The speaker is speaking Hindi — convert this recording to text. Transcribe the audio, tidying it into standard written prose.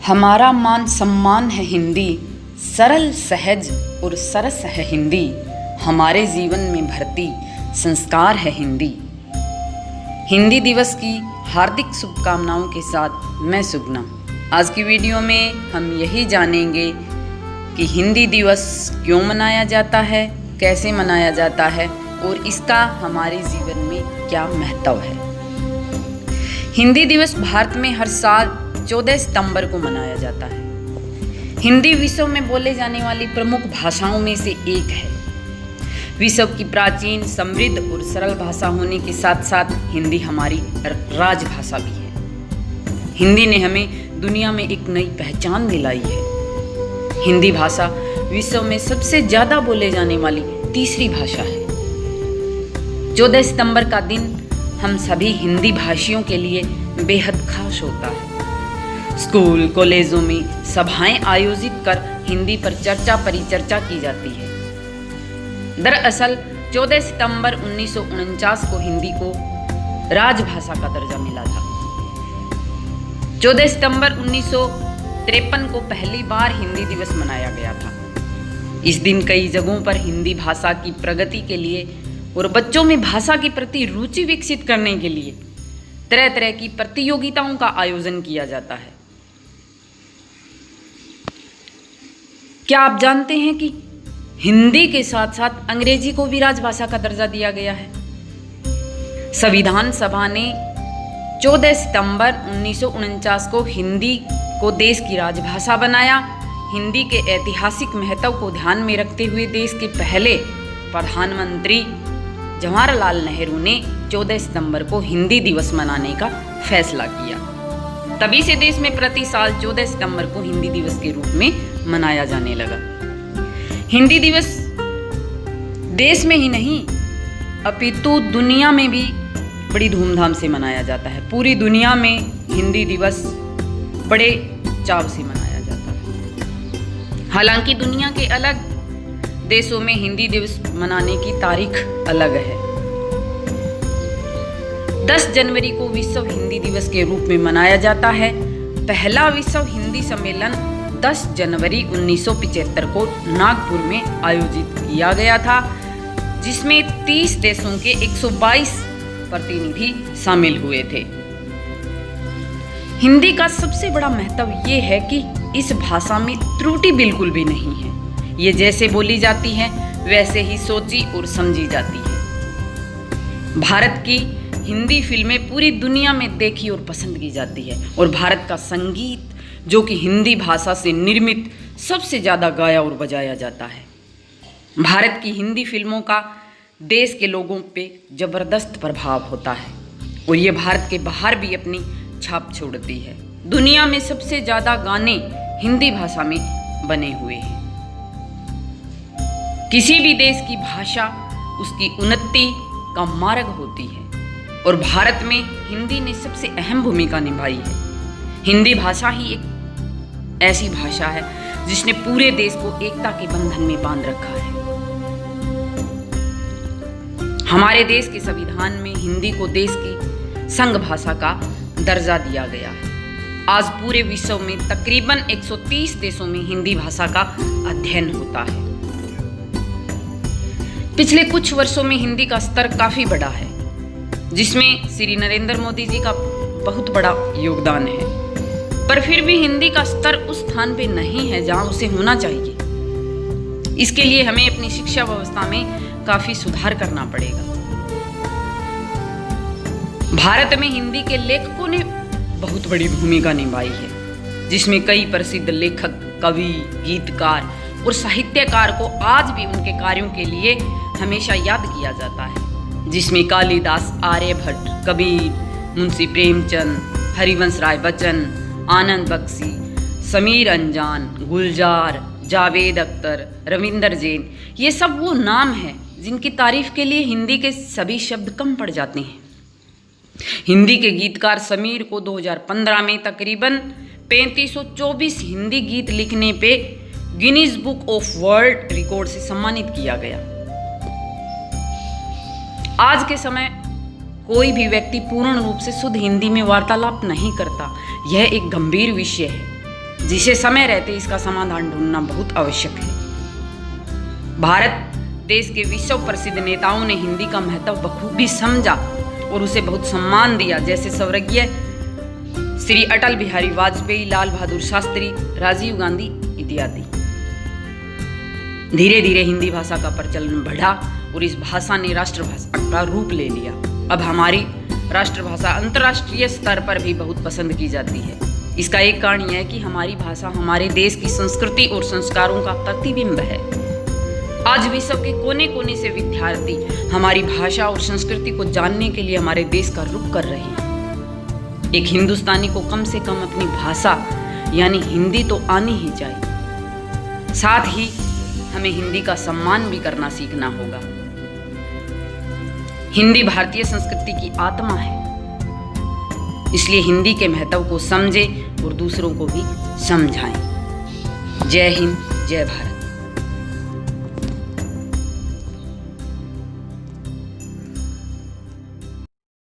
हमारा मान सम्मान है हिंदी, सरल सहज और सरस है हिंदी। हमारे जीवन में भरती संस्कार है हिंदी। हिंदी दिवस की हार्दिक शुभकामनाओं के साथ मैं सुगना। आज की वीडियो में हम यही जानेंगे कि हिंदी दिवस क्यों मनाया जाता है, कैसे मनाया जाता है और इसका हमारे जीवन में क्या महत्व है। हिंदी दिवस भारत में हर साल 14 सितंबर को मनाया जाता है। हिंदी विश्व में बोले जाने वाली प्रमुख भाषाओं में से एक है। विश्व की प्राचीन, समृद्ध और सरल भाषा होने के साथ साथ हिंदी हमारी राजभाषा भी है। हिंदी ने हमें दुनिया में एक नई पहचान दिलाई है। हिंदी भाषा विश्व में सबसे ज्यादा बोले जाने वाली तीसरी भाषा है। 14 सितंबर का दिन हम सभी हिंदी भाषियों के लिए बेहद खास होता है। स्कूल, कॉलेजों में सभाएं आयोजित कर हिंदी पर चर्चा परिचर्चा की जाती है। दरअसल 14 सितंबर 1949 को हिंदी को राजभाषा का दर्जा मिला था। 14 सितंबर 1953 को पहली बार हिंदी दिवस मनाया गया था। इस दिन कई जगहों पर हिंदी भाषा की प्रगति के लिए और बच्चों में भाषा के प्रति रुचि विकसित करने के लिए तरह तरह की प्रतियोगिताओं का आयोजन किया जाता है। क्या आप जानते हैं कि हिंदी के साथ साथ अंग्रेजी को भी राजभाषा का दर्जा दिया गया है? संविधान सभा ने 14 सितंबर 1949 को हिंदी को देश की राजभाषा बनाया। हिंदी के ऐतिहासिक महत्व को ध्यान में रखते हुए देश के पहले प्रधानमंत्री जवाहरलाल नेहरू ने 14 सितंबर को हिंदी दिवस मनाने का फैसला किया। तभी से देश में प्रति साल 14 सितंबर को हिंदी दिवस के रूप में मनाया जाने लगा। हिंदी दिवस देश में ही नहीं अपितु दुनिया में भी बड़ी धूमधाम से मनाया जाता है। पूरी दुनिया में हिंदी दिवस बड़े चाव से मनाया जाता है। हालांकि दुनिया के अलग देशों में हिंदी दिवस मनाने की तारीख अलग है। 10 जनवरी को विश्व हिंदी दिवस के रूप में मनाया जाता है। पहला विश्व हिंदी सम्मेलन 10 जनवरी 1975 को नागपुर में आयोजित किया गया था, जिसमें 30 देशों के 122 प्रतिनिधि शामिल हुए थे। हिंदी का सबसे बड़ा महत्व ये है कि इस भाषा में त्रुटि बिल्कुल भी नहीं है। ये जैसे बोली जाती है वैसे ही सोची और समझी जाती है। भारत की हिंदी फिल्में पूरी दुनिया में देखी और पसंद की जाती है और भारत का संगीत, जो कि हिंदी भाषा से निर्मित, सबसे ज़्यादा गाया और बजाया जाता है। भारत की हिंदी फिल्मों का देश के लोगों पे ज़बरदस्त प्रभाव होता है और ये भारत के बाहर भी अपनी छाप छोड़ती है। दुनिया में सबसे ज़्यादा गाने हिंदी भाषा में बने हुए हैं। किसी भी देश की भाषा उसकी उन्नति का मार्ग होती है और भारत में हिंदी ने सबसे अहम भूमिका निभाई है। हिंदी भाषा ही एक ऐसी भाषा है जिसने पूरे देश को एकता के बंधन में बांध रखा है। हमारे देश के संविधान में हिंदी को देश की संघ भाषा का दर्जा दिया गया है। आज पूरे विश्व में तकरीबन 130 देशों में हिंदी भाषा का अध्ययन होता है। पिछले कुछ वर्षों में हिंदी का स्तर काफी बढ़ा है, जिसमें श्री नरेंद्र मोदी जी का बहुत बड़ा योगदान है। पर फिर भी हिंदी का स्तर उस स्थान पे नहीं है जहां उसे होना चाहिए। इसके लिए हमें अपनी शिक्षा व्यवस्था में काफी सुधार करना पड़ेगा। भारत में हिंदी के लेखकों ने बहुत बड़ी भूमिका निभाई है, जिसमें कई प्रसिद्ध लेखक, कवि, गीतकार और साहित्यकार को आज भी उनके कार्यों के लिए हमेशा याद किया जाता है, जिसमें कालिदास, आर्यभट्ट, कबीर, मुंशी प्रेमचंद, हरिवंश राय बच्चन, आनंद बख्शी, समीर अंजान, गुलजार, जावेद अख्तर, रविंदर जैन, ये सब वो नाम हैं जिनकी तारीफ के लिए हिंदी के सभी शब्द कम पड़ जाते हैं। हिंदी के गीतकार समीर को 2015 में तकरीबन 3524 हिंदी गीत लिखने पे Guinness book of world record से सम्मानित किया गया। आज के समय कोई भी व्यक्ति पूर्ण रूप से शुद्ध हिंदी में वार्तालाप नहीं करता। यह एक गंभीर विषय है। जिसे समय रहते इसका समाधान ढूंढना बहुत आवश्यक है। भारत देश के विश्व प्रसिद्ध नेताओं ने हिंदी का महत्व बखूबी समझा और उसे बहुत सम्मान दिया, जैसे स्वर्गीय श्री अटल बिहारी वाजपेयी, लाल बहादुर शास्त्री, राजीव गांधी इत्यादि। धीरे धीरे हिंदी भाषा का प्रचलन बढ़ा और इस भाषा ने राष्ट्रभाषा का रूप ले लिया। अब हमारी राष्ट्रभाषा अंतर्राष्ट्रीय स्तर पर भी बहुत पसंद की जाती है। इसका एक कारण यह है कि हमारी भाषा हमारे देश की संस्कृति और संस्कारों का प्रतिबिंब है। आज विश्व के कोने कोने से विद्यार्थी हमारी भाषा और संस्कृति को जानने के लिए हमारे देश का रुख कर रहे हैं। एक हिंदुस्तानी को कम से कम अपनी भाषा यानी हिंदी तो आनी ही चाहिए। साथ ही हमें हिंदी का सम्मान भी करना सीखना होगा। हिंदी भारतीय संस्कृति की आत्मा है, इसलिए हिंदी के महत्व को समझें और दूसरों को भी समझाएं। जय हिंद, जय भारत।